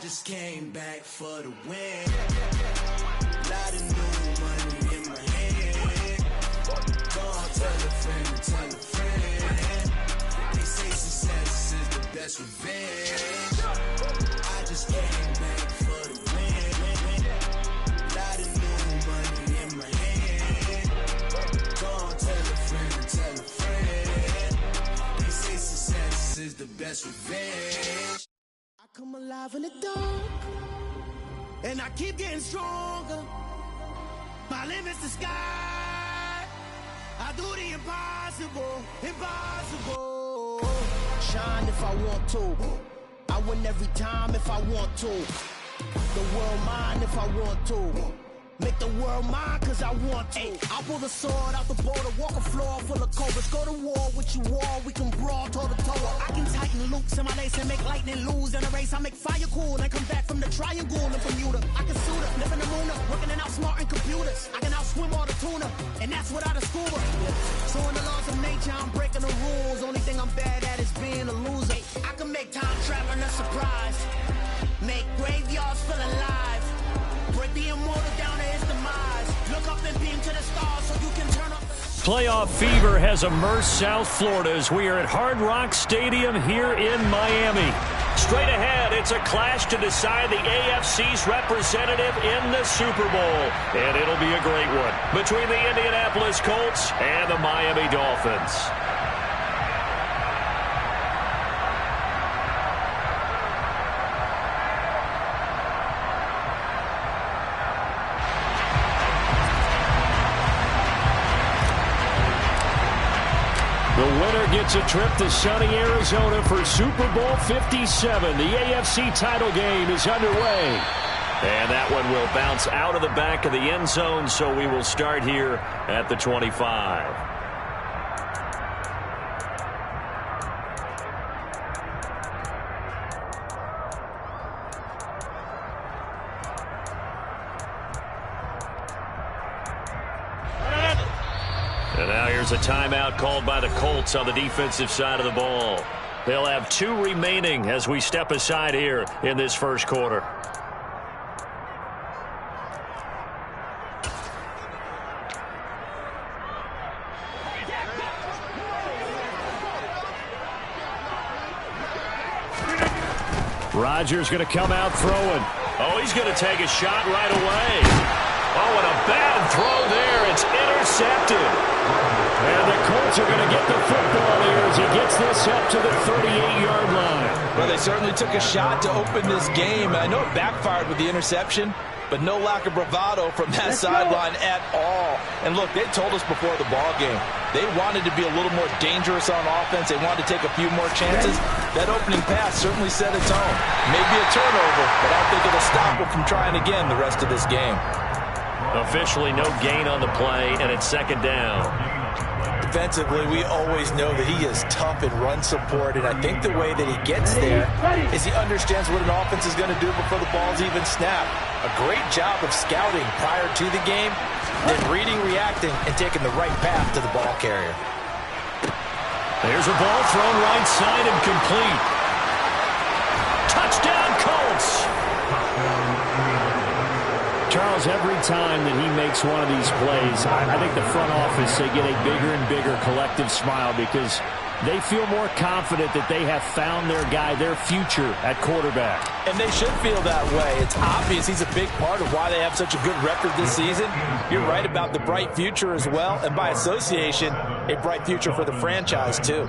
just came back for the win. Lot of new money in my hand. Go on, tell a friend and tell a friend. They say success is the best revenge. I just came back for the win. Lot of new money in my hand. Go on, tell a friend and tell a friend. They say success is the best revenge. Come alive in the dark, and I keep getting stronger. My limit's the sky. I do the impossible, impossible. Shine if I want to. I win every time if I want to. The world mine if I want to. Make the world mine cause I want to. I'll pull the sword out the border, walk a floor full of cobras. Go to war with you all, we can brawl toe to toe. I can tighten loops in my lace and make lightning lose in a race. I make fire cool and come back from the triangle in Bermuda. I can suit up, live in the moon up, working and outsmarting computers. I can outswim all the tuna, and that's without a scuba. So in the laws of nature, I'm breaking the rules. Only thing I'm bad at is being a loser. I can make time traveling a surprise. Make graveyards feel alive. Break the immortal down to his demise. Look up and beam to the stars so you can turn up. Playoff fever has immersed South Florida as we are at Hard Rock Stadium here in Miami. Straight ahead, it's a clash to decide the AFC's representative in the Super Bowl. And it'll be a great one between the Indianapolis Colts and the Miami Dolphins. The winner gets a trip to sunny Arizona for Super Bowl 57. The AFC title game is underway. And that one will bounce out of the back of the end zone, so we will start here at the 25. And now here's a timeout called by the Colts on the defensive side of the ball. They'll have 2 remaining as we step aside here in this first quarter. Rodgers going to come out throwing. Oh, he's going to take a shot right away. Oh, and a bad throw there. It's intercepted. And the Colts are going to get the football here as he gets this up to the 38-yard line. Well, they certainly took a shot to open this game. I know it backfired with the interception, but no lack of bravado from that sideline at all. And look, they told us before the ball game, they wanted to be a little more dangerous on offense. They wanted to take a few more chances. That opening pass certainly set a tone. Maybe a turnover, but I don't think it'll stop them from trying again the rest of this game. Officially no gain on the play, and it's second down. Defensively, we always know that he is tough in run support, and I think the way that he gets there is he understands what an offense is going to do before the ball's even snapped. A great job of scouting prior to the game, then reading, reacting, and taking the right path to the ball carrier. There's a ball thrown right side and complete. Touchdown, Colts! Charles, every time that he makes one of these plays, I think the front office, they get a bigger and bigger collective smile because they feel more confident that they have found their guy, their future at quarterback. And they should feel that way. It's obvious he's a big part of why they have such a good record this season. You're right about the bright future as well, and by association, a bright future for the franchise too.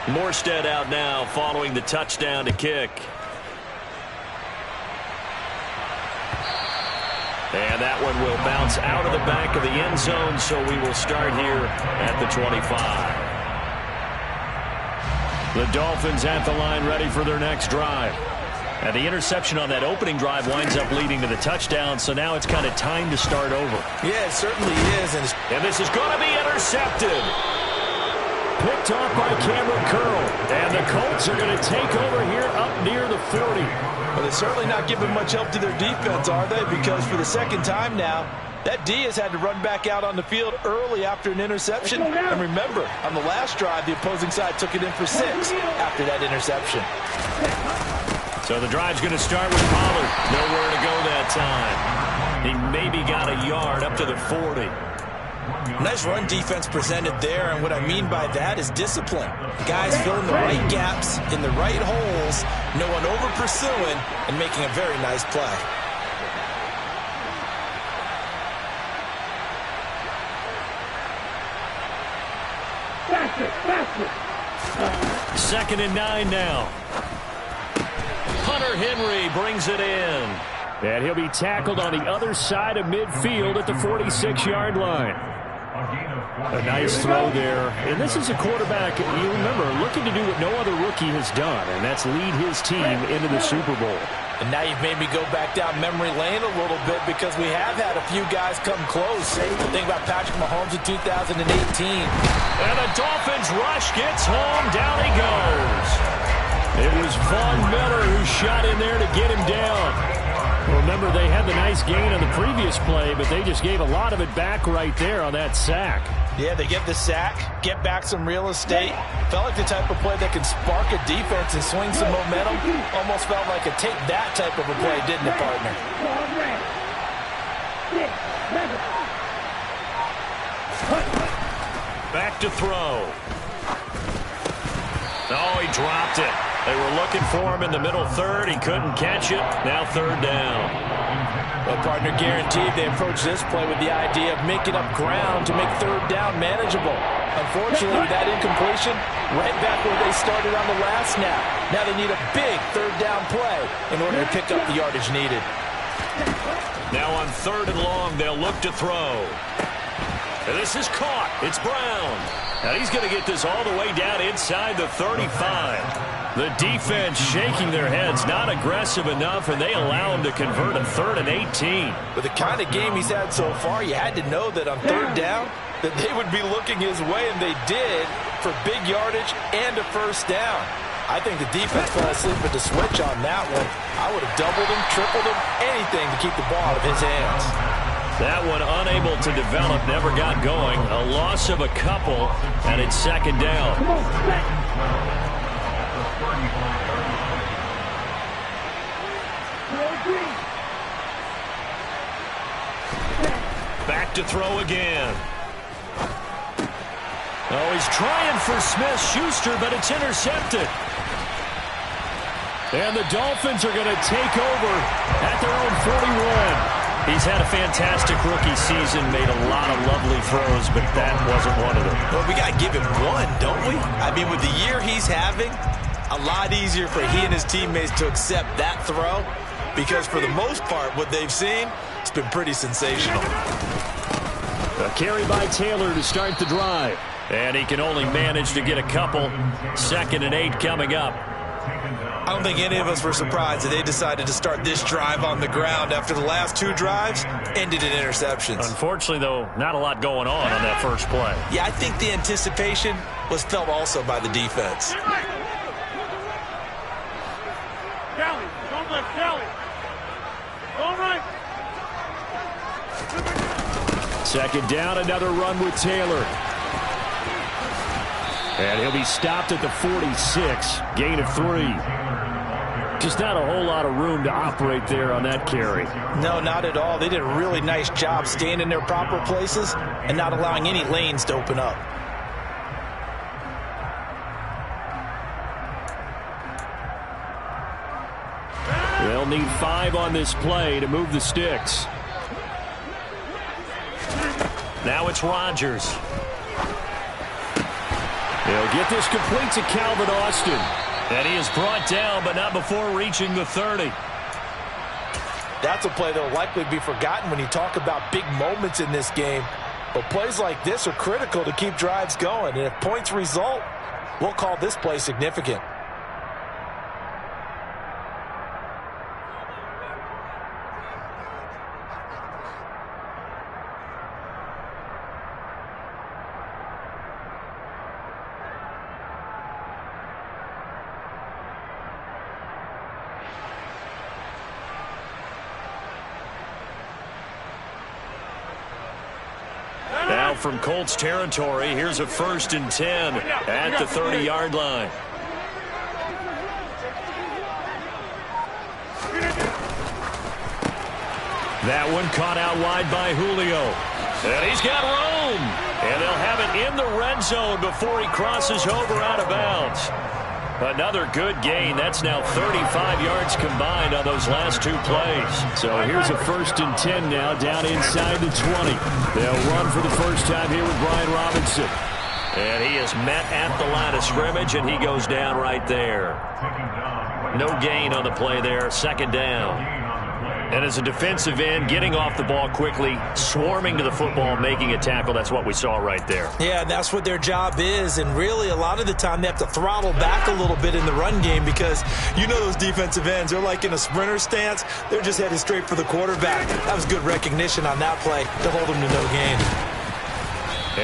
Morstead out now following the touchdown to kick. And that one will bounce out of the back of the end zone, so we will start here at the 25. The Dolphins at the line ready for their next drive. And the interception on that opening drive winds up leading to the touchdown, so now it's kind of time to start over. Yeah, it certainly is. And this is going to be intercepted. Picked off by Cameron Curl. And the Colts are going to take over here up near the 40. Well, they're certainly not giving much help to their defense, are they? Because for the second time now, that D has had to run back out on the field early after an interception. And remember, on the last drive, the opposing side took it in for 6 after that interception. So the drive's going to start with Pollard. Nowhere to go that time. He maybe got a yard up to the 40. Nice run defense presented there, and what I mean by that is discipline. Guys filling the right gaps in the right holes, no one over pursuing, and making a very nice play. Second and 9 now. Hunter Henry brings it in. And he'll be tackled on the other side of midfield at the 46-yard line. A nice throw there. And this is a quarterback, you remember, looking to do what no other rookie has done, and that's lead his team into the Super Bowl. And now you've made me go back down memory lane a little bit because we have had a few guys come close. Think about Patrick Mahomes in 2018. And the Dolphins rush gets home. Down he goes. It was Von Miller who shot in there to get him down. Remember, they had the nice gain on the previous play, but they just gave a lot of it back right there on that sack. Yeah, they get the sack, get back some real estate. Felt like the type of play that can spark a defense and swing some momentum. Almost felt like a take that type of a play, didn't it, partner? Back to throw. Oh, he dropped it. They were looking for him in the middle third. He couldn't catch it. Now third down. Well, partner, guaranteed they approach this play with the idea of making up ground to make third down manageable. Unfortunately, with that incompletion, right back where they started on the last snap. Now they need a big third down play in order to pick up the yardage needed. Now on third and long, they'll look to throw. And this is caught. It's Brown. Now he's going to get this all the way down inside the 35. The defense shaking their heads, not aggressive enough, and they allow him to convert a 3rd and 18. With the kind of game he's had so far, you had to know that on third down that they would be looking his way, and they did, for big yardage and a first down. I think the defense fell asleep at the switch on that one. I would have doubled him, tripled him, anything to keep the ball out of his hands. That one unable to develop, never got going. A loss of a couple, and it's second down. Back to throw again. Oh, he's trying for Smith-Schuster, but it's intercepted. And the Dolphins are going to take over at their own 41. He's had a fantastic rookie season, made a lot of lovely throws, but that wasn't one of them. Well, we got to give him one, don't we? I mean, with the year he's having, a lot easier for he and his teammates to accept that throw because for the most part, what they've seen, it's been pretty sensational. A carry by Taylor to start the drive. And he can only manage to get a couple. 2nd and 8 coming up. I don't think any of us were surprised that they decided to start this drive on the ground after the last 2 drives ended in interceptions. Unfortunately, though, not a lot going on that first play. Yeah, I think the anticipation was felt also by the defense. Kelly, don't let Kelly. All right. 2nd down, another run with Taylor. And he'll be stopped at the 46, gain of 3. Just not a whole lot of room to operate there on that carry. No, not at all. They did a really nice job staying in their proper places and not allowing any lanes to open up. They'll need 5 on this play to move the sticks. Now it's Rodgers. They'll get this complete to Calvin Austin. And he is brought down, but not before reaching the 30. That's a play that will likely be forgotten when you talk about big moments in this game. But plays like this are critical to keep drives going. And if points result, we'll call this play significant. from Colts territory. Here's a 1st and 10 at the 30-yard line. That one caught out wide by Julio. And he's got room. And they'll have it in the red zone before he crosses over out of bounds. Another good gain. That's now 35 yards combined on those last 2 plays. So here's a 1st and 10 now down inside the 20. They'll run for the first time here with Brian Robinson. And he is met at the line of scrimmage, and he goes down right there. No gain on the play there. 2nd down. And as a defensive end, getting off the ball quickly, swarming to the football, making a tackle, that's what we saw right there. Yeah, that's what their job is. And really, a lot of the time, they have to throttle back a little bit in the run game because you know those defensive ends, they're like in a sprinter stance. They're just headed straight for the quarterback. That was good recognition on that play to hold them to no gain.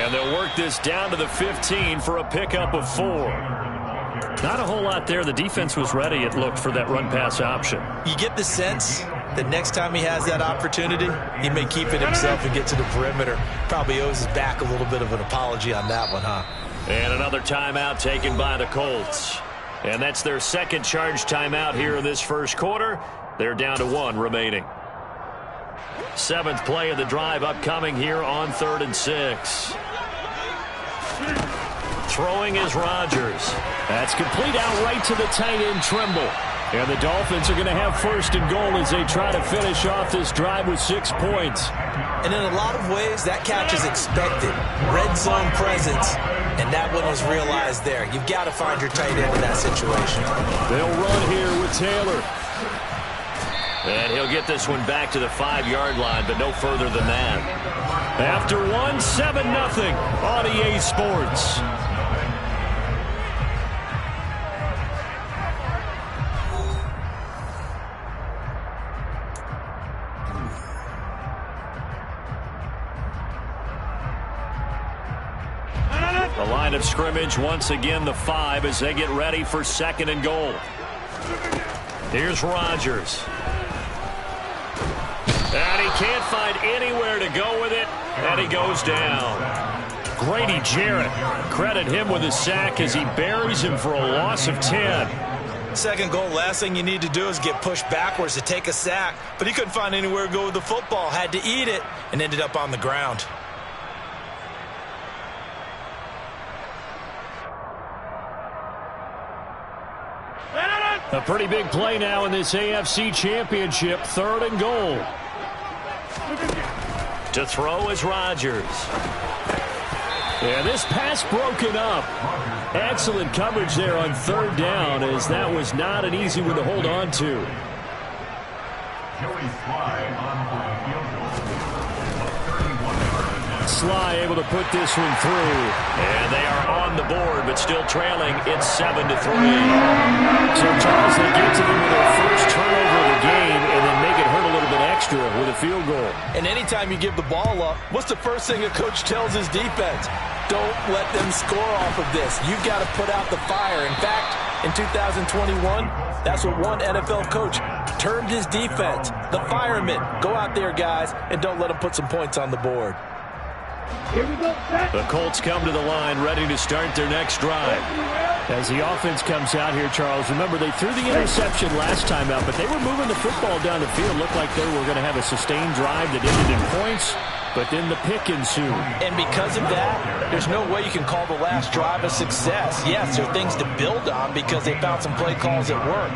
And they'll work this down to the 15 for a pickup of 4. Not a whole lot there. The defense was ready, it looked, for that run-pass option. You get the sense that next time he has that opportunity, he may keep it himself and get to the perimeter. Probably owes his back a little bit of an apology on that one, huh? And another timeout taken by the Colts. And that's their 2nd charge timeout here in this 1st quarter. They're down to 1 remaining. 7th play of the drive upcoming here on 3rd and 6. Throwing is Rodgers. That's complete out right to the tight end, Trimble. And the Dolphins are going to have 1st and goal as they try to finish off this drive with 6 points. And in a lot of ways, that catch is expected. Red zone presence, and that one was realized there. You've got to find your tight end in that situation. They'll run here with Taylor. And he'll get this one back to the 5-yard line, but no further than that. After 1, 7-0 on EA Sports. The line of scrimmage, once again, the 5 as they get ready for 2nd and goal. Here's Rodgers. And he can't find anywhere to go with it, and he goes down. Grady Jarrett, credit him with a sack as he buries him for a loss of 10. 2nd goal, last thing you need to do is get pushed backwards to take a sack, but he couldn't find anywhere to go with the football, had to eat it, and ended up on the ground. A pretty big play now in this AFC Championship. 3rd and goal. To throw is Rodgers. Yeah, this pass broken up. Excellent coverage there on 3rd down, as that was not an easy one to hold on to. Sly able to put this one through. And they are on the board, but still trailing. It's 7-3. So, Charles, they get to them with their first turnover of the game and then make it hurt a little bit extra with a field goal. And anytime you give the ball up, what's the first thing a coach tells his defense? Don't let them score off of this. You've got to put out the fire. In fact, in 2021, that's what one NFL coach termed his defense. The firemen. Go out there, guys, and don't let them put some points on the board. Here we go. The Colts come to the line ready to start their next drive. As the offense comes out here, Charles, remember they threw the interception last time out, but they were moving the football down the field. Looked like they were going to have a sustained drive that ended in points, but then the pick ensued. And because of that, there's no way you can call the last drive a success. Yes, there are things to build on because they found some play calls that work.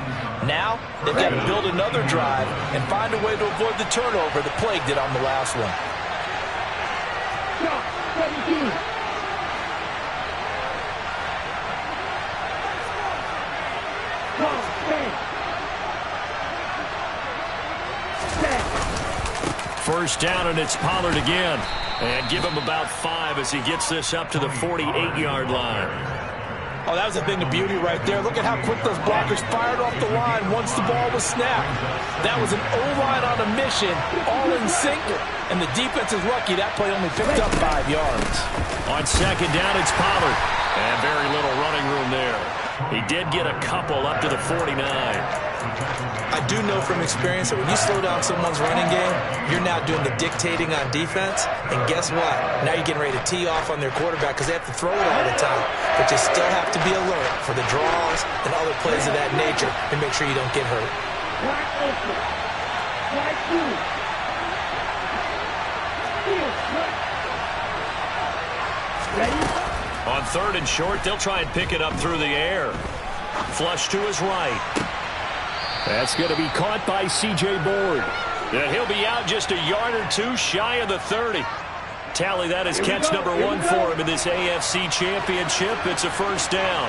Now, they've got to build another drive and find a way to avoid the turnover that plagued it on the last one. First down, and it's Pollard again. And give him about 5 as he gets this up to the 48-yard line. Oh, that was a thing of beauty right there. Look at how quick those blockers fired off the line once the ball was snapped. That was an O-line on a mission, all in sync, and the defense is lucky that play only picked up 5 yards. On second down, it's Pollard. And very little running room there. He did get a couple up to the 49. I do know from experience that when you slow down someone's running game, you're now doing the dictating on defense. And guess what? Now you're getting ready to tee off on their quarterback because they have to throw it all the time. But you still have to be alert for the draws and other plays of that nature and make sure you don't get hurt. On 3rd and short, they'll try and pick it up through the air. Flush to his right. That's going to be caught by C.J. Board. And he'll be out just a yard or two shy of the 30. Tally that as catch number 1 for him in this AFC Championship. It's a first down.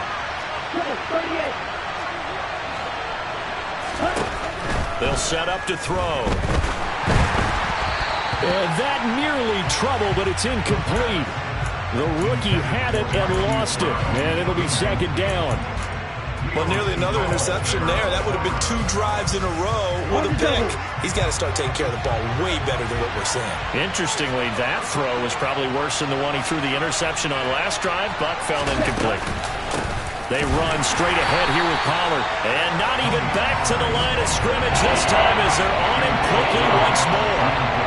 They'll set up to throw. And that nearly trouble, but it's incomplete. The rookie had it and lost it, and it'll be 2nd down. Well, nearly another interception there. That would have been 2 drives in a row with a pick. He's got to start taking care of the ball way better than what we're seeing. Interestingly, that throw was probably worse than the one he threw the interception on last drive, but fell incomplete. They run straight ahead here with Pollard. And not even back to the line of scrimmage this time as they're on him quickly once more.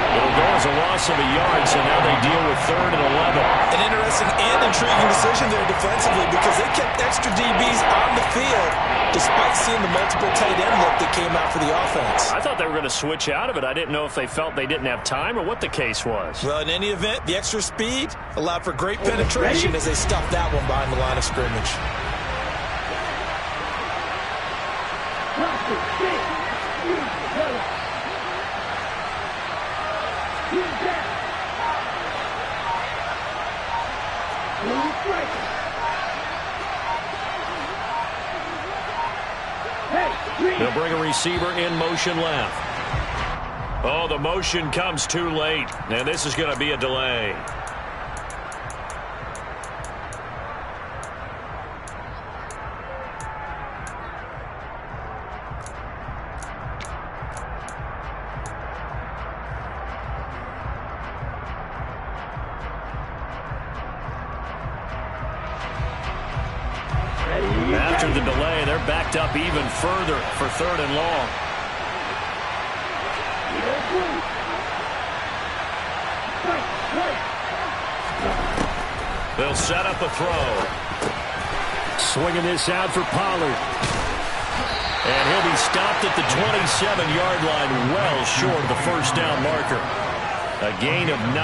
It'll go as a loss of a yard, so now they deal with 3rd and 11. An interesting and intriguing decision there defensively because they kept extra DBs on the field despite seeing the multiple tight end look that came out for the offense. I thought they were going to switch out of it. I didn't know if they felt they didn't have time or what the case was. Well, in any event, the extra speed allowed for great penetration as they stuffed that one behind the line of scrimmage. They'll bring a receiver in motion left. Oh, the motion comes too late, and this is going to be a delay. After the delay, they're backed up even further for 3rd and long. They'll set up a throw. Swinging this out for Pollard. And he'll be stopped at the 27-yard line, well short of the first down marker. A gain of 9,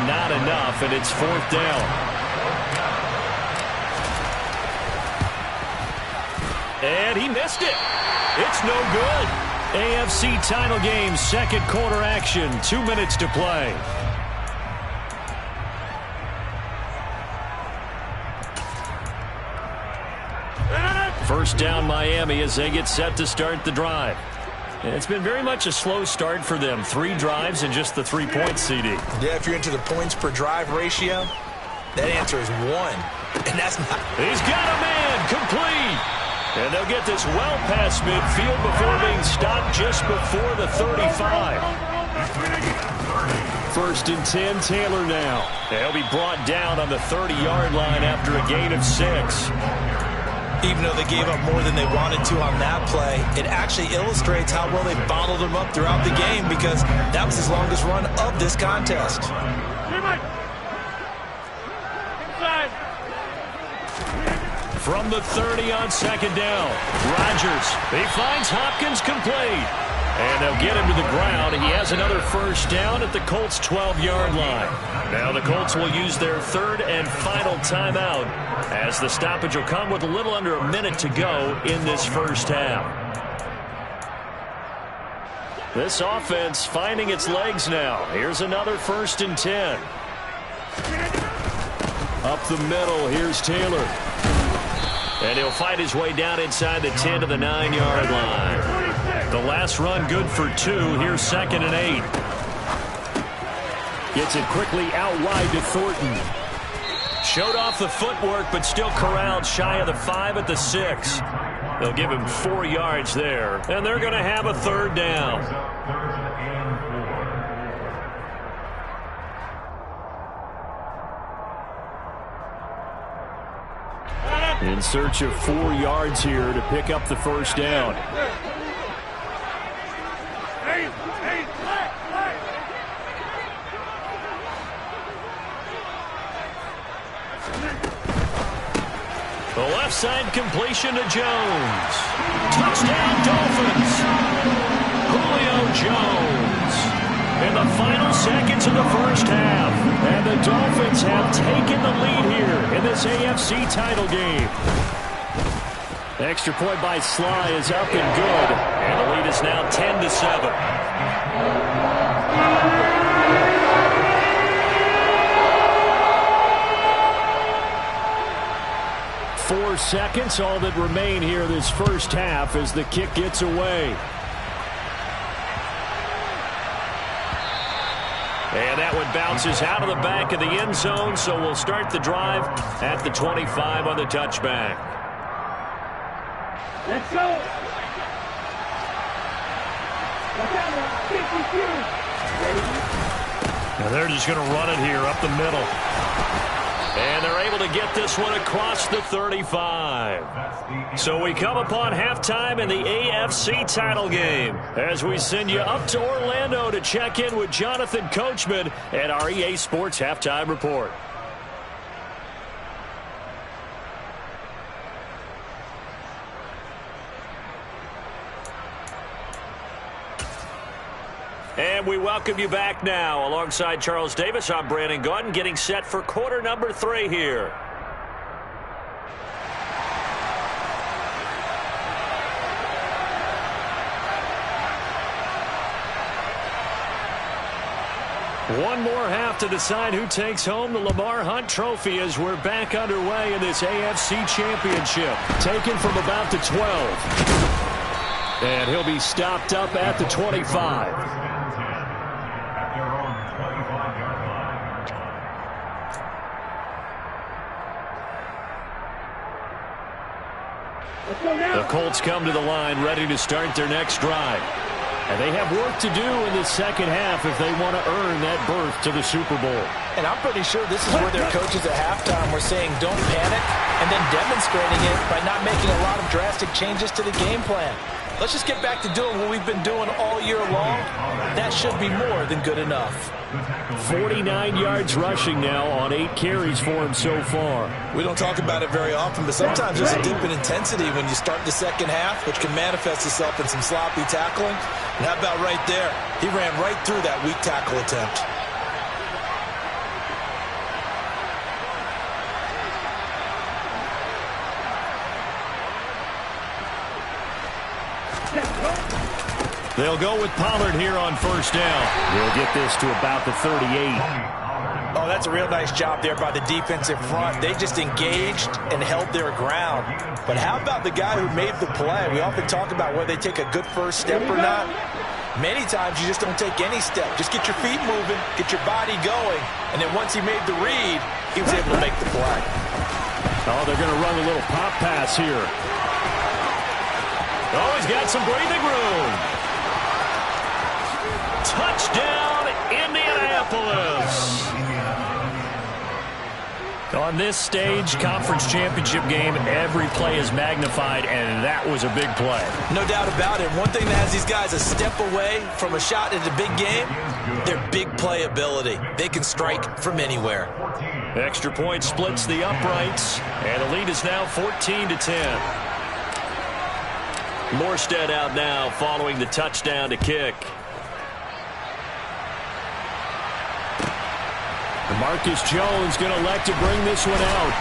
not enough, and it's 4th down. And he missed it. It's no good. AFC title game, 2nd quarter action. 2 minutes to play. First down Miami as they get set to start the drive. And it's been very much a slow start for them. 3 drives and just the 3 points, CD. Yeah, if you're into the points per drive ratio, that answer is 1. And that's not... He's got a man complete. And they'll get this well past midfield before being stopped just before the 35. 1st and 10, Taylor now. They'll be brought down on the 30-yard line after a gain of 6. Even though they gave up more than they wanted to on that play, it actually illustrates how well they bottled him up throughout the game because that was his longest run of this contest. From the 30 on 2nd down, Rodgers. He finds Hopkins complete. And they'll get him to the ground. He has another first down at the Colts' 12-yard line. Now the Colts will use their 3rd and final timeout as the stoppage will come with a little under a minute to go in this first half. This offense finding its legs now. Here's another 1st and 10. Up the middle, here's Taylor. And he'll fight his way down inside the 10 to the 9-yard line. The last run good for 2. Here's 2nd and 8. Gets it quickly out wide to Thornton. Showed off the footwork, but still corralled shy of the 5 at the 6. They'll give him 4 yards there, and they're going to have a 3rd down. In search of 4 yards here to pick up the first down. The left side completion to Jones. Touchdown, Dolphins. Julio Jones. In the final seconds of the first half. And the Dolphins have taken the lead here in this AFC title game. Extra point by Sly is up and good. And the lead is now 10-7. 4 seconds, all that remain here this first half as the kick gets away. And that one bounces out of the back of the end zone, so we'll start the drive at the 25 on the touchback. Let's go. Now they're just going to run it here up the middle. And they're able to get this one across the 35. So we come upon halftime in the AFC title game as we send you up to Orlando to check in with Jonathan Coachman at our EA Sports Halftime Report. And we welcome you back now. Alongside Charles Davis, I'm Brandon Gaudin, getting set for quarter number 3 here. One more half to decide who takes home the Lamar Hunt Trophy as we're back underway in this AFC Championship. Taken from about the 12. And he'll be stopped up at the 25. The Colts come to the line ready to start their next drive. And they have work to do in the second half if they want to earn that berth to the Super Bowl. And I'm pretty sure this is where their coaches at halftime were saying don't panic and then demonstrating it by not making a lot of drastic changes to the game plan. Let's just get back to doing what we've been doing all year long. That should be more than good enough. 49 yards rushing now on 8 carries for him so far. We don't talk about it very often, but sometimes there's a dip in intensity when you start the second half, which can manifest itself in some sloppy tackling. And how about right there? He ran right through that weak tackle attempt. They'll go with Pollard here on first down. He'll get this to about the 38. Oh, that's a real nice job there by the defensive front. They just engaged and held their ground. But how about the guy who made the play? We often talk about whether they take a good first step or not. Many times you just don't take any step. Just get your feet moving, get your body going, and then once he made the read, he was able to make the play. Oh, they're going to run a little pop pass here. Oh, he's got some breathing room. Touchdown, Indianapolis. On this stage, conference championship game, every play is magnified, and that was a big play. No doubt about it. One thing that has these guys a step away from a shot at a big game, their big play ability. They can strike from anywhere. Extra point splits the uprights, and the lead is now 14-10. Morstead out now following the touchdown to kick. Marcus Jones going to elect to bring this one out.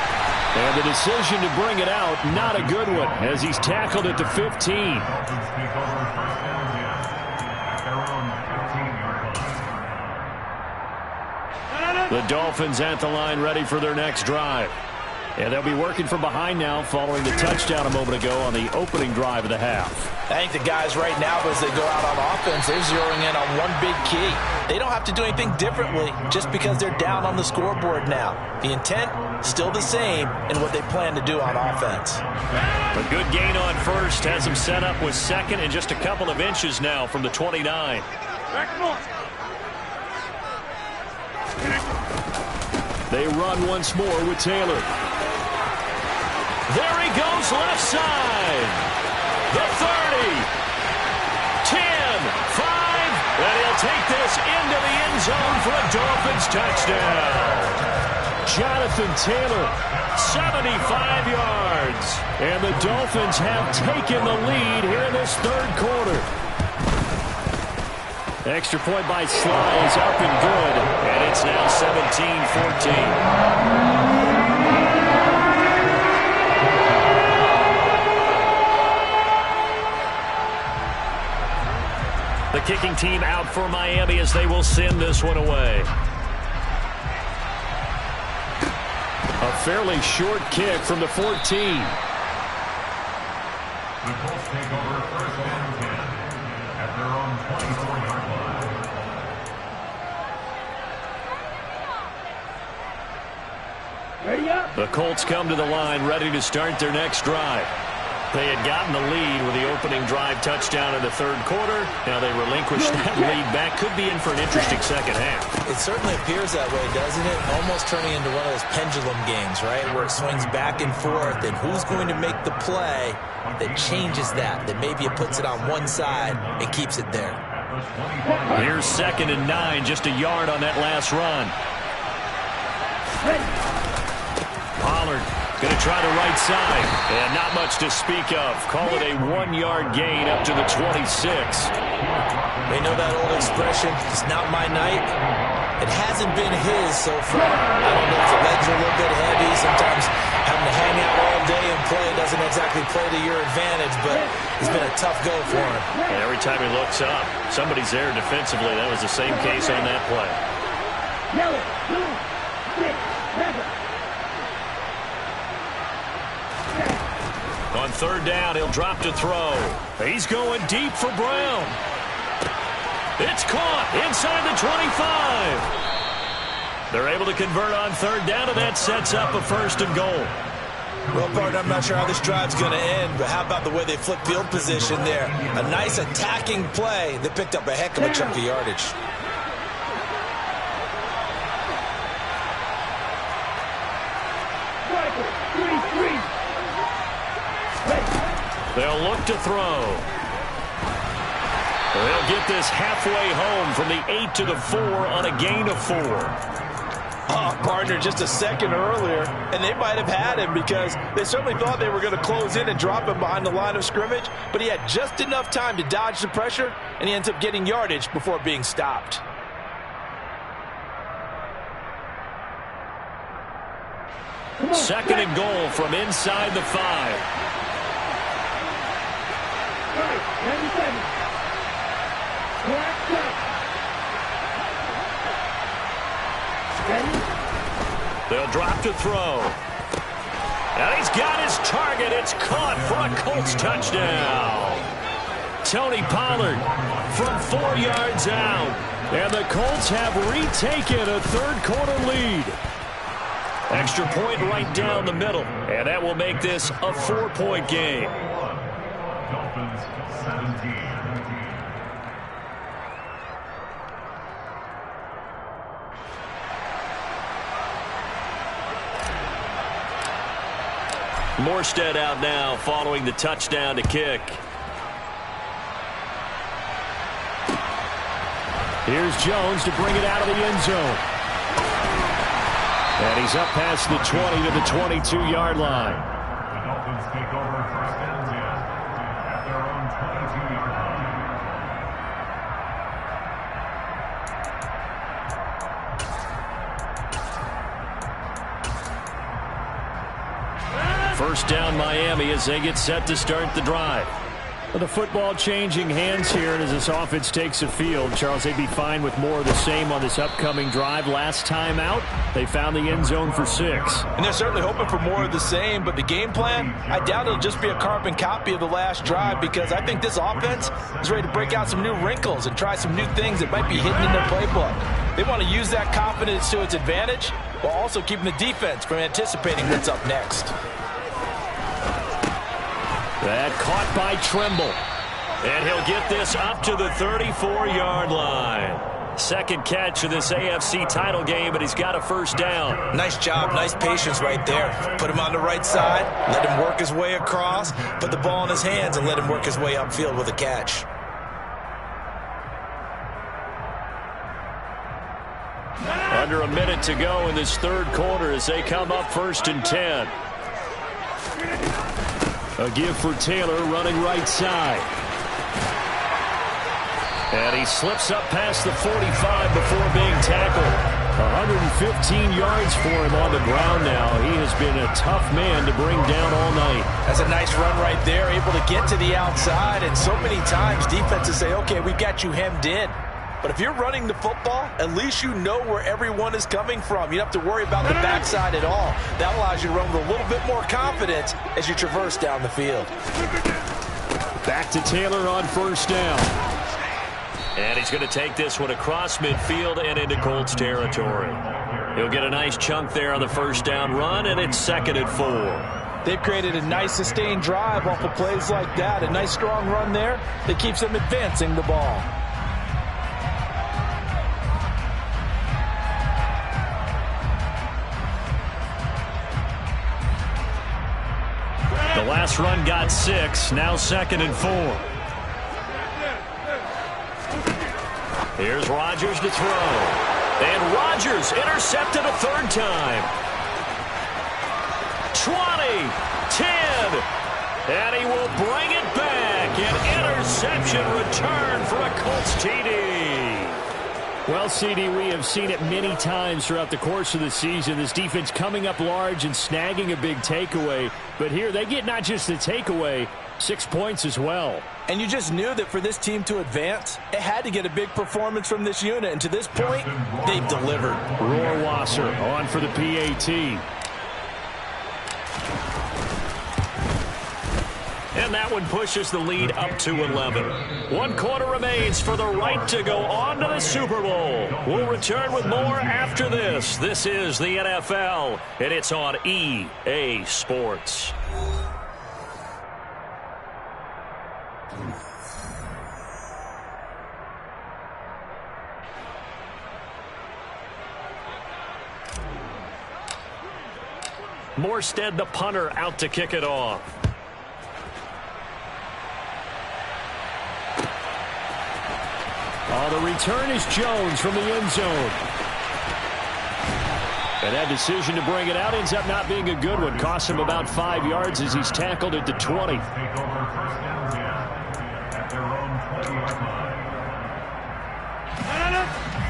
And the decision to bring it out, not a good one, as he's tackled at the 15. The Dolphins at the line ready for their next drive. And they'll be working from behind now following the touchdown a moment ago on the opening drive of the half. I think the guys right now, as they go out on offense, they're zeroing in on one big key. They don't have to do anything differently just because they're down on the scoreboard now. The intent, still the same in what they plan to do on offense. A good gain on first has them set up with second and just a couple of inches now from the 29. They run once more with Taylor. There he goes left side. The 30. 10, 5, and he'll take this into the end zone for a Dolphins touchdown. Jonathan Taylor, 75 yards. And the Dolphins have taken the lead here in this third quarter. Extra point by Sly is up and good, and it's now 17-14. The kicking team out for Miami as they will send this one away. A fairly short kick from the 14. The Colts take over first and 10 at their own 24-yard line. Ready up. The Colts come to the line ready to start their next drive. They had gotten the lead with the opening drive touchdown in the third quarter. Now they relinquish that lead back. Could be in for an interesting second half. It certainly appears that way, doesn't it? Almost turning into one of those pendulum games, right? Where it swings back and forth, and who's going to make the play that changes that maybe it puts it on one side and keeps it there. Here's 2nd and 9, just a yard on that last run. Pollard going to try the right side, and not much to speak of. Call it a 1-yard gain up to the 26. They know that old expression, it's not my night. It hasn't been his so far. I don't know if the legs are a little bit heavy. Sometimes having to hang out all day and play doesn't exactly play to your advantage, but it's been a tough go for him. And every time he looks up, somebody's there defensively. That was the same case on that play. Yellow, blue, 6, 7. On third down, he'll drop to throw. He's going deep for Brown. It's caught inside the 25. They're able to convert on third down, and that sets up a 1st and goal. Well, partner, I'm not sure how this drive's going to end, but how about the way they flip field position there? A nice attacking play that picked up a heck of a chunk of yardage. They'll look to throw. They'll get this halfway home from the 8 to the 4 on a gain of 4. Partner, just a second earlier, and they might have had him because they certainly thought they were going to close in and drop him behind the line of scrimmage, but he had just enough time to dodge the pressure, and he ends up getting yardage before being stopped. Second and goal from inside the 5. 97. They'll drop to throw. And he's got his target. It's caught for a Colts touchdown. Tony Pollard from 4 yards out. And the Colts have retaken a third quarter lead. Extra point right down the middle. And that will make this a 4-point game. Dolphins 17. Morstead out now following the touchdown to kick. Here's Jones to bring it out of the end zone. And he's up past the 20 to the 22-yard line. The Dolphins take over first and 10 at their own 22-yard line. First down Miami as they get set to start the drive. The football changing hands here, and as this offense takes the field, Charles, they'd be fine with more of the same on this upcoming drive. Last time out, they found the end zone for 6. And they're certainly hoping for more of the same, but the game plan, I doubt it'll just be a carbon copy of the last drive, because I think this offense is ready to break out some new wrinkles and try some new things that might be hidden in their playbook. They want to use that confidence to its advantage while also keeping the defense from anticipating what's up next. That caught by Tremble. And he'll get this up to the 34-yard line. Second catch of this AFC title game, but he's got a first down. Nice job, nice patience right there. Put him on the right side, let him work his way across, put the ball in his hands, and let him work his way upfield with a catch. under a minute to go in this third quarter as they come up 1st and 10. A give for Taylor running right side. And he slips up past the 45 before being tackled. 115 yards for him on the ground now. He has been a tough man to bring down all night. That's a nice run right there, able to get to the outside. And so many times defenses say, okay, we've got you hemmed in. But if you're running the football, at least you know where everyone is coming from. You don't have to worry about the backside at all. That allows you to run with a little bit more confidence as you traverse down the field. Back to Taylor on 1st down. And he's going to take this one across midfield and into Colts territory. He'll get a nice chunk there on the 1st down run, and it's 2nd and 4. They've created a nice sustained drive off of plays like that. A nice strong run there that keeps them advancing the ball. The last run got 6, now 2nd and 4. Here's Rodgers to throw. And Rodgers intercepted a 3rd time. 20, 10, and he will bring it back. An interception return for a Colts TD. Well, CD, we have seen it many times throughout the course of the season. This defense coming up large and snagging a big takeaway. But here they get not just the takeaway, 6 points as well. And you just knew that for this team to advance, it had to get a big performance from this unit. And to this point, they've delivered. Rohrwasser on for the PAT. And that one pushes the lead up to 11. 1 quarter remains for the right to go on to the Super Bowl. We'll return with more after this. This is the NFL, and it's on EA Sports. Morstead, the punter, out to kick it off. The return is Jones from the end zone. And that decision to bring it out ends up not being a good one. Costs him about 5 yards as he's tackled at the 20.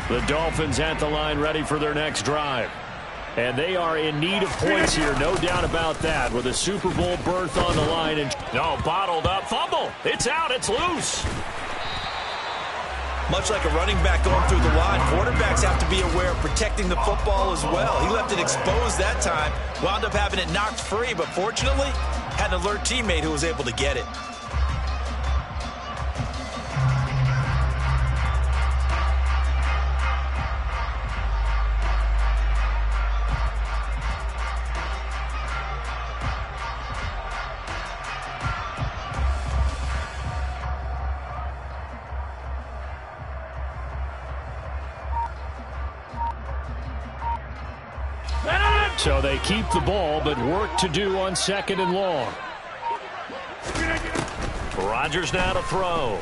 The Dolphins at the line ready for their next drive. And they are in need of points here, no doubt about that, with a Super Bowl berth on the line. And bottled up. Fumble. It's out. It's loose. Much like a running back going through the line, quarterbacks have to be aware of protecting the football as well. He left it exposed that time, wound up having it knocked free, but fortunately, had an alert teammate who was able to get it. So they keep the ball, but work to do on 2nd and long. Rodgers now to throw.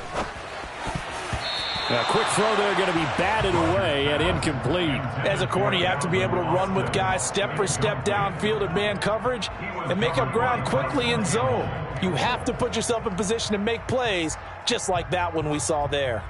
A quick throw there going to be batted away and incomplete. As a corner, you have to be able to run with guys step for step downfield in man coverage and make up ground quickly in zone. You have to put yourself in position to make plays just like that one we saw there.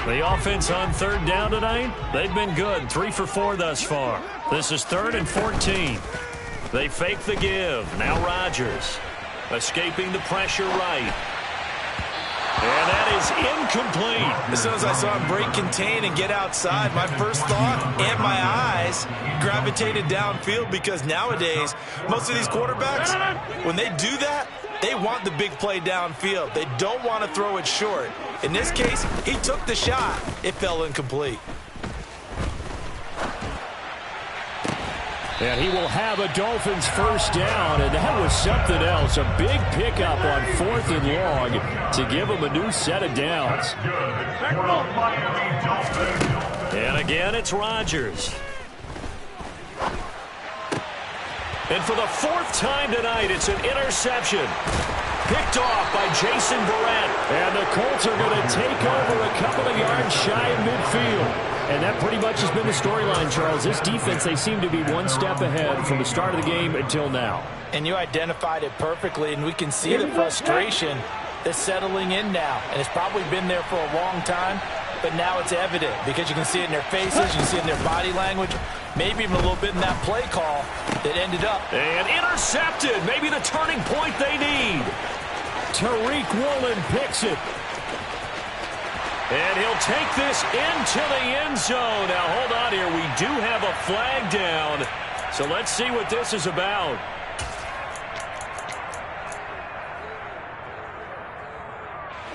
The offense on 3rd down tonight, they've been good. 3 for 4 thus far. This is 3rd and 14. They fake the give. Now Rodgers escaping the pressure right. And that is incomplete. As soon as I saw him break contain and get outside, my first thought and my eyes gravitated downfield, because nowadays, most of these quarterbacks, when they do that, they want the big play downfield. They don't want to throw it short. In this case, he took the shot. It fell incomplete. And he will have a Dolphins first down, and that was something else. A big pickup on 4th and long to give him a new set of downs. And again, it's Rodgers. And for the 4th time tonight, it's an interception. Picked off by Jason Verrett. And the Colts are going to take over a couple of yards shy of midfield. And that pretty much has been the storyline, Charles. This defense, they seem to be one step ahead from the start of the game until now. And you identified it perfectly, and we can see the frustration that's settling in now. And it's probably been there for a long time, but now it's evident because you can see it in their faces, you can see it in their body language, maybe even a little bit in that play call that ended up. And intercepted, maybe the turning point they need. Tariq Woolen picks it. And he'll take this into the end zone. Now, hold on here. We do have a flag down. So let's see what this is about.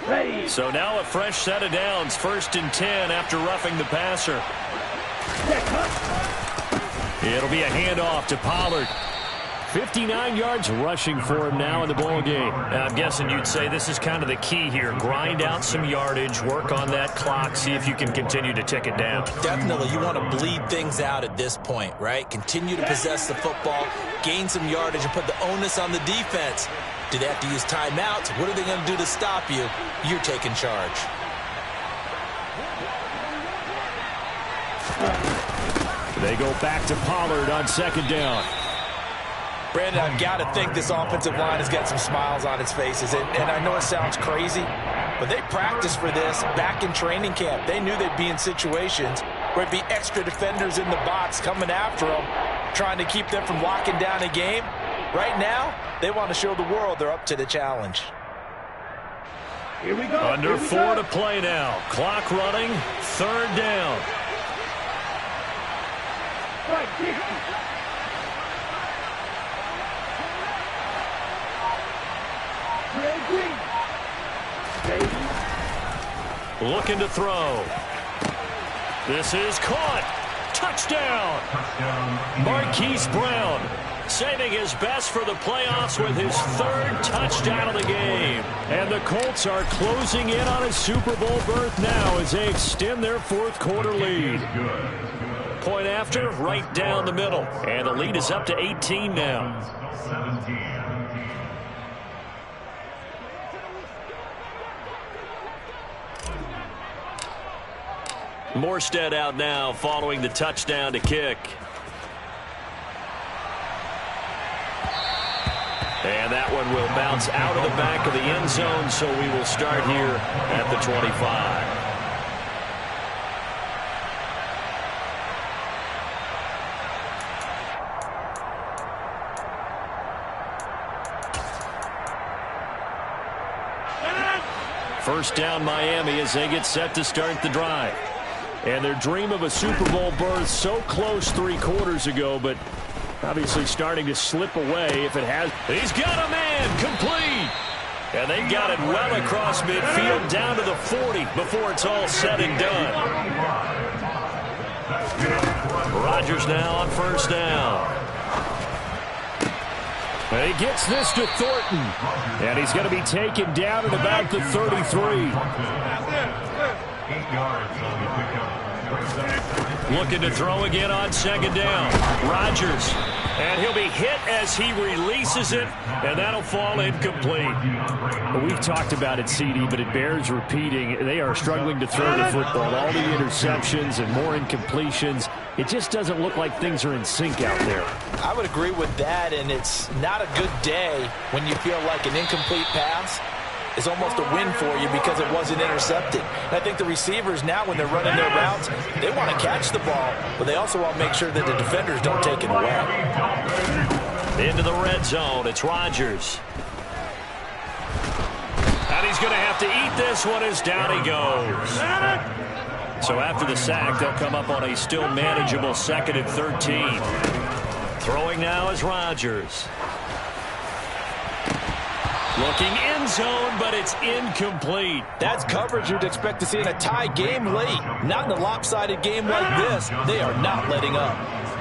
Ready. So now a fresh set of downs. 1st and 10 after roughing the passer. It'll be a handoff to Pollard. 59 yards rushing for him now in the ball game. I'm guessing you'd say this is kind of the key here. Grind out some yardage, work on that clock, see if you can continue to tick it down. Definitely, you want to bleed things out at this point, right? Continue to possess the football, gain some yardage, and put the onus on the defense. Do they have to use timeouts? What are they going to do to stop you? You're taking charge. They go back to Pollard on 2nd down. Brandon, I've got to think this offensive line has got some smiles on its faces. And I know it sounds crazy, but they practiced for this back in training camp. They knew they'd be in situations where it'd be extra defenders in the box coming after them, trying to keep them from locking down a game. Right now, they want to show the world they're up to the challenge. Here we go. Under 4 to play now. Clock running. 3rd down. Right, 60. Looking to throw. This is caught. Touchdown. Marquise Brown saving his best for the playoffs with his 3rd touchdown of the game. And the Colts are closing in on a Super Bowl berth now as they extend their 4th quarter lead. Point after, right down the middle. And the lead is up to 18 now. 17. Morstead out now following the touchdown to kick. And that one will bounce out of the back of the end zone, so we will start here at the 25. First down Miami as they get set to start the drive. And their dream of a Super Bowl berth so close 3 quarters ago, but obviously starting to slip away if it has. He's got a man complete. And they've got it well across midfield down to the 40 before it's all said and done. Rodgers now on 1st down. And he gets this to Thornton. And he's going to be taken down at about the 33. 8 yards on the pickup. Looking to throw again on 2nd down. Rodgers. And he'll be hit as he releases it, and that'll fall incomplete. Well, we've talked about it, CD, but it bears repeating. They are struggling to throw the football. All the interceptions and more incompletions. It just doesn't look like things are in sync out there. I would agree with that, and it's not a good day when you feel like an incomplete pass is almost a win for you because it wasn't intercepted. And I think the receivers now, when they're running their routes, they want to catch the ball, but they also want to make sure that the defenders don't take it away. Into the red zone, it's Rodgers. And he's going to have to eat this one as down he goes. So after the sack, they'll come up on a still manageable 2nd and 13. Throwing now is Rodgers. Looking end zone, but it's incomplete. That's coverage you'd expect to see in a tie game late. Not in a lopsided game like this. They are not letting up.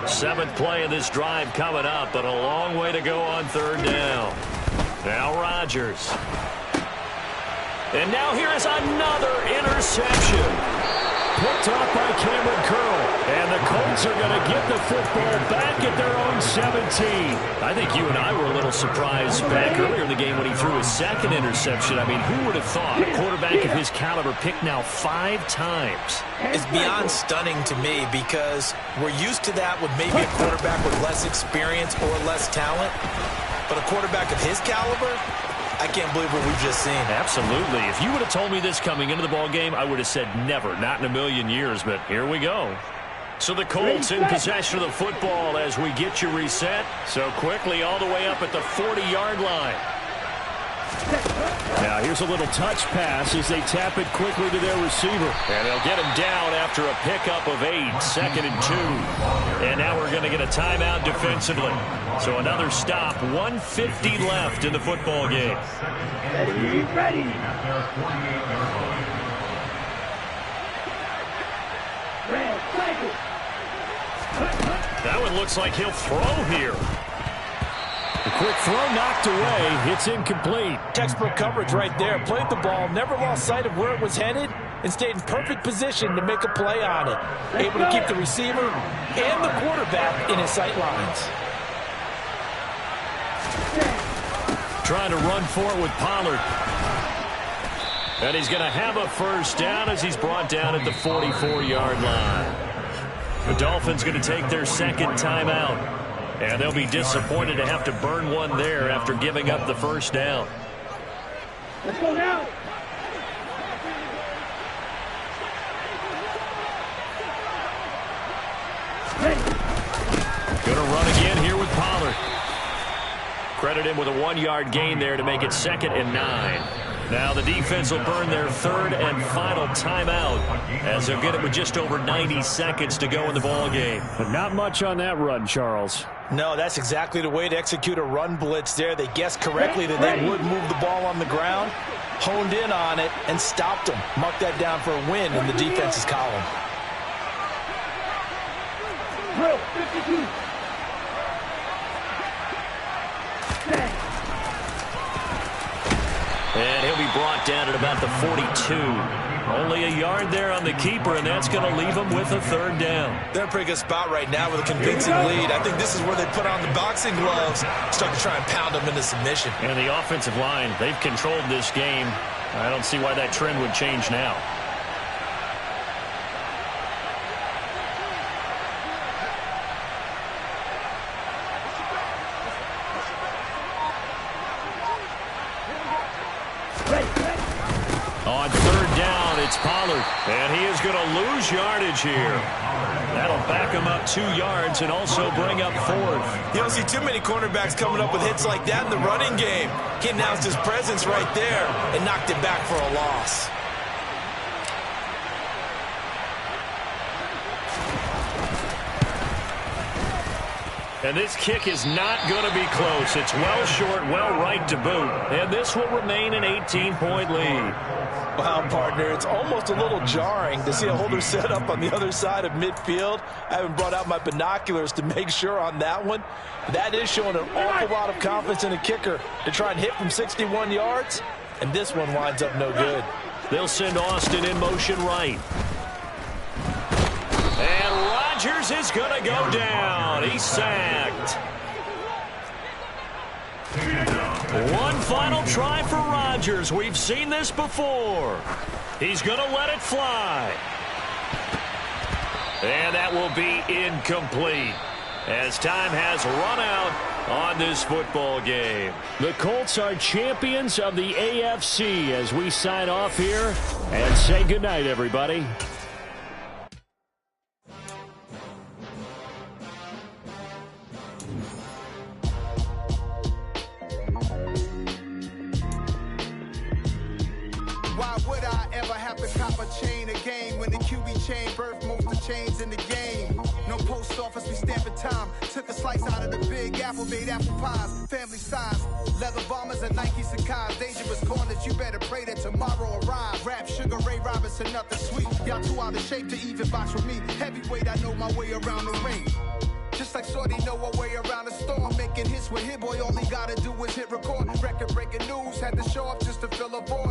Seventh play of this drive coming up, but a long way to go on third down. Now Rodgers. And now here is another interception. Picked off by Cameron Curl. And the Colts are going to get the football back at their own 17. I think you and I were a little surprised back earlier in the game when he threw his second interception. I mean, who would have thought a quarterback of his caliber picked now 5 times? It's beyond stunning to me because we're used to that with maybe a quarterback with less experience or less talent. But a quarterback of his caliber, I can't believe what we've just seen. Absolutely. If you would have told me this coming into the ball game, I would have said never, not in a million years, but here we go. So the Colts in possession of the football as we get you reset. So quickly all the way up at the 40-yard line. Now here's a little touch pass as they tap it quickly to their receiver. And they'll get him down after a pickup of 8, 2nd and 2. And now we're going to get a timeout defensively. So another stop, 1:50 left in the football game. Ready. That one looks like he'll throw here. The quick throw knocked away. It's incomplete. Textbook coverage right there. Played the ball, never lost sight of where it was headed, and stayed in perfect position to make a play on it. Able to keep the receiver and the quarterback in his sight lines. Trying to run for it with Pollard. And he's going to have a first down as he's brought down at the 44-yard line. The Dolphins going to take their second timeout. And they'll be disappointed to have to burn one there after giving up the first down. Let's go now. Going to run again here with Pollard. Credit him with a 1-yard gain there to make it 2nd and 9. Now the defense will burn their third and final timeout as they'll get it with just over 90 seconds to go in the ball game. But not much on that run, Charles. No, that's exactly the way to execute a run blitz there. They guessed correctly that they would move the ball on the ground, honed in on it, and stopped them. Mark that down for a win in the defense's column. Drill 52. And he'll be brought down at about the 42. Only a yard there on the keeper, and that's going to leave him with a third down. They're in a pretty good spot right now with a convincing lead. I think this is where they put on the boxing gloves, start to try and pound them into submission. And the offensive line, they've controlled this game. I don't see why that trend would change now. On third down, it's Pollard. And he is going to lose yardage here. That'll back him up 2 yards and also bring up 4th. You don't see too many cornerbacks coming up with hits like that in the running game. He announced his presence right there and knocked it back for a loss. And this kick is not going to be close. It's well short, well right to boot. And this will remain an 18-point lead. Wow, partner, it's almost a little jarring to see a holder set up on the other side of midfield. I haven't brought out my binoculars to make sure on that one. That is showing an awful lot of confidence in a kicker to try and hit from 61 yards. And this one winds up no good. They'll send Austin in motion right. And Rodgers is going to go down. He's sacked. One final try for Rodgers. We've seen this before. He's going to let it fly. And that will be incomplete as time has run out on this football game. The Colts are champions of the AFC as we sign off here and say goodnight, everybody. Why would I ever have to cop a chain a game when the QB chain birthed most of chains in the game? No post office, we stamping time. Took a slice out of the big apple, made apple pies, family size. Leather bombers and Nike Sacai's. Dangerous corners, you better pray that tomorrow arrives. Rap, Sugar Ray Robinson, nothing sweet. Y'all too out of shape to even box with me. Heavyweight, I know my way around the ring. It's like Shorty know a way around the storm. Making hits with Hit Boy, all he gotta do is hit record. Record breaking news, had to show up just to fill a void.